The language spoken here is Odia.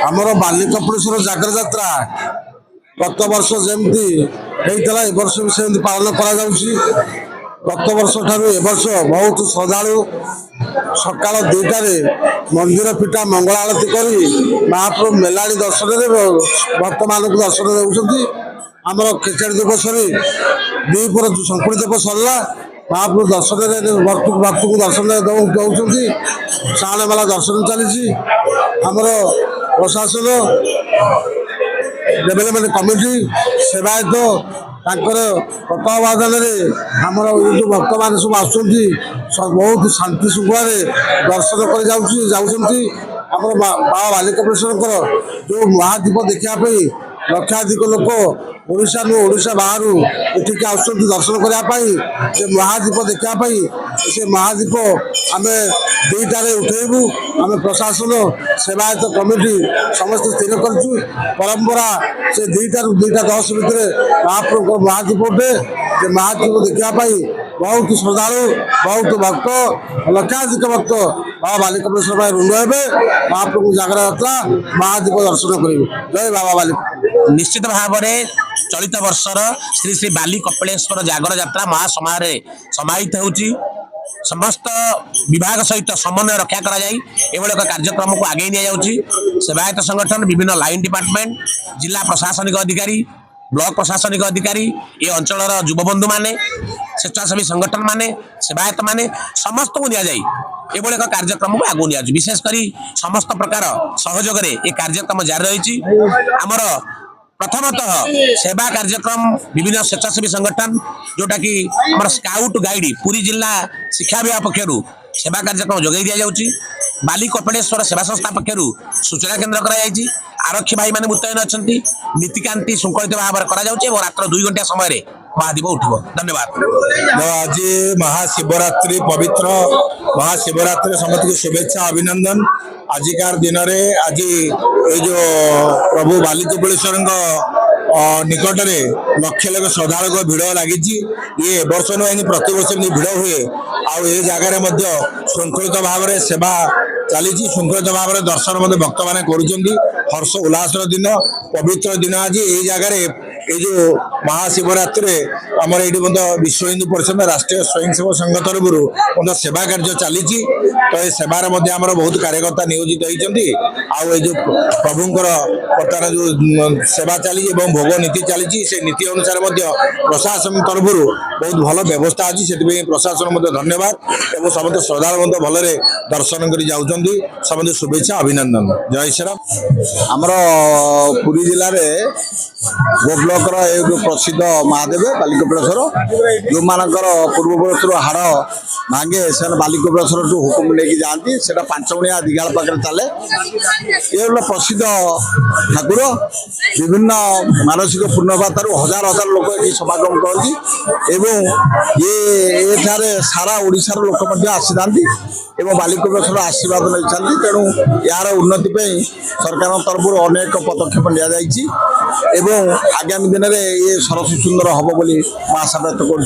ଆମର ବାଲିକପଳେଶ୍ୱର ଜାଗର ଯାତ୍ରା ଗତ ବର୍ଷ ଯେମିତି ହେଇଥିଲା ଏ ବର୍ଷ ବି ସେମିତି ପାଳନ କରାଯାଉଛି। ଗତ ବର୍ଷ ଠାରୁ ଏ ବର୍ଷ ବହୁତ ଶ୍ରଦ୍ଧାଳୁ ସକାଳ 2ଟାରେ ମନ୍ଦିର ପିଠା ମଙ୍ଗଳ ଆଳତି କରି ମହାପ୍ରଭୁ ମେଲାଣି ଦର୍ଶନରେ ଭକ୍ତମାନଙ୍କୁ ଦର୍ଶନ ଦେଉଛନ୍ତି। ଆମର ଖେଚେଡ଼ି ଦୀପ ସରି ଦ୍ୱିପହର ଶଙ୍କୁଳି ଦୀପ ସରିଲା। ମହାପ୍ରଭୁ ଦର୍ଶନରେ ଭକ୍ତକୁ ଦର୍ଶନ ଦେଉଛନ୍ତି। ସାହାଣ ମେଳା ଦର୍ଶନ ଚାଲିଛି। ଆମର ପ୍ରଶାସନ ଡେଭଲପମେଣ୍ଟ କମିଟି ସେବାୟତ ତାଙ୍କର ତତ୍ତ୍ୱାବଧାନରେ ଆମର ଏ ଯେଉଁ ଭକ୍ତମାନେ ସବୁ ଆସୁଛନ୍ତି ବହୁତ ଶାନ୍ତି ଶୃଙ୍ଖଳାରେ ଦର୍ଶନ କରି ଯାଉଛନ୍ତି। ଆମର ବାବା ବାଲିକପଳେଶ୍ୱରଙ୍କର ଯେଉଁ ମହାଦୀପ ଦେଖିବା ପାଇଁ ଲକ୍ଷାଧିକ ଲୋକ ଓଡ଼ିଶା ବାହାରୁ ଏଠିକି ଆସୁଛନ୍ତି ଦର୍ଶନ କରିବା ପାଇଁ। ସେ ମହାଦୀପ ଦେଖିବା ପାଇଁ ସେ ମହାଦୀପ ଆମେ 2ଟାରେ ଉଠେଇବୁ। ଆମେ ପ୍ରଶାସନ ସେବାୟତ କମିଟି ସମସ୍ତେ ସ୍ଥିର କରିଛୁ। ପରମ୍ପରା ସେ 2ଟାରୁ 2ଟା 10 ଭିତରେ ମହାପ୍ରଭୁଙ୍କ ମହାଦୀପ ଉଠେ। ସେ ମହାଦୀପ ଦେଖିବା ପାଇଁ ବହୁତ ଶ୍ରଦ୍ଧାଳୁ ବହୁତ ଭକ୍ତ ଲକ୍ଷାଧିକ ଭକ୍ତ ବାବା ବାଲିକପଳେଶ୍ୱର ପାଇଁ ରୁଣ୍ଡ ହେବେ। ମହାପ୍ରଭୁ ଜାଗର ଯାତ୍ରା ମହାଦୀପ ଦର୍ଶନ କରିବେ। ଜୟ ବାବା ବାଲି। ନିଶ୍ଚିତ ଭାବରେ ଚଳିତ ବର୍ଷର ଶ୍ରୀ ଶ୍ରୀ ବାଲି କପିଳେଶ୍ୱର ଜାଗର ଯାତ୍ରା ମହାସମାରୋହରେ ସମାହିତ ହେଉଛି। ସମସ୍ତ ବିଭାଗ ସହିତ ସମନ୍ୱୟ ରକ୍ଷା କରାଯାଇ ଏଭଳି ଏକ କାର୍ଯ୍ୟକ୍ରମକୁ ଆଗେଇ ନିଆଯାଉଛି। ସେବାୟତ ସଂଗଠନ ବିଭିନ୍ନ ଲାଇନ୍ ଡିପାର୍ଟମେଣ୍ଟ ଜିଲ୍ଲା ପ୍ରଶାସନିକ ଅଧିକାରୀ ବ୍ଲକ ପ୍ରଶାସନିକ ଅଧିକାରୀ ଏ ଅଞ୍ଚଳର ଯୁବବନ୍ଧୁ ମାନେ ସ୍ୱେଚ୍ଛାସେବୀ ସଂଗଠନ ମାନେ ସେବାୟତ ମାନେ ସମସ୍ତଙ୍କୁ ନିଆଯାଇ ଏଭଳି ଏକ କାର୍ଯ୍ୟକ୍ରମକୁ ଆଗକୁ ନିଆଯାଉଛି। ବିଶେଷ କରି ସମସ୍ତ ପ୍ରକାର ସହଯୋଗରେ ଏ କାର୍ଯ୍ୟକ୍ରମ ଜାରି ରହିଛି। ଆମର प्रथमतः सेवा कार्यक्रम विभिन्न स्वेच्छासेवी संगठन जोटा कि आम स्काउट गाइड पुरी जिला शिक्षा विभाग पक्षर सेवा कार्यक्रम जोगाई दि जाऊँगी। बाली कपिलेश्वर सेवा संस्था पक्षर सूचना केन्द्र कर आरक्षी भाई मैंने मुतयन अच्छा नीतिकांति श्रृंखलित भाव में रात्र 2 घंटा समय महादीप उठो। धन्यवाद। आज महाशिवरात्रि पवित्र महाशिवरात्रि समस्त को शुभेच्छा अभिनंदन। आजिकार दिन में आज ये जो प्रभु बाली कपिलेश्वर निकट में लक्ष लक्ष श्रद्धालु भिड़ लगी। ये वर्ष नुह प्रति वर्ष भिड़ हुए आ जगार श्रृंखलित भाव में सेवा चली श्रृंखलित भाव में दर्शन मत भक्त मैंने कर हर्ष उल्लास दिन पवित्र दिन आज ये जगार ये जो महाशिवरात्रि आमर ये विश्व हिंदू परिषद राष्ट्रीय स्वयंसेवक संघ तरफ सेवा कार्य चली। तो ये सेवार आमर बहुत कार्यकर्ता नियोजित होती आउ जो प्रभुंर बर्तमान जो सेवा चली भोग नीति चली से नीति अनुसार प्रशासन तरफ बहुत भल व्यवस्था अच्छी से प्रशासन धन्यवाद और समस्त श्रद्धालु भलरे दर्शन कर जाऊँगी। समस्त शुभेच्छा अभिनंदन। जय श्रीराम। आमर पुरी जिले में गो ब्लॉक एक प्रसिद्ध महादेव बाली कपिलेश्वर जो मानकर पूर्वपुरुष हाड़ भांगे से बाली कपिलेश्वर हुकुम लेकिन जाती से 5 गुणिया दिगाल पाखे चले। ये प्रसिद्ध ठाकुर विभिन्न मानसिक पूर्णपातार हजार हजार लोक ये समागम करती ये सारा ओडिशार लोक आसी था बाली कपिलेश्वर आशीर्वाद नहीं तेणु यार उन्नति सरकार तरफ अनेक पदक्षेप नि आगामी दिन में ये सरस्वती सुंदर हम आशा व्यक्त कर।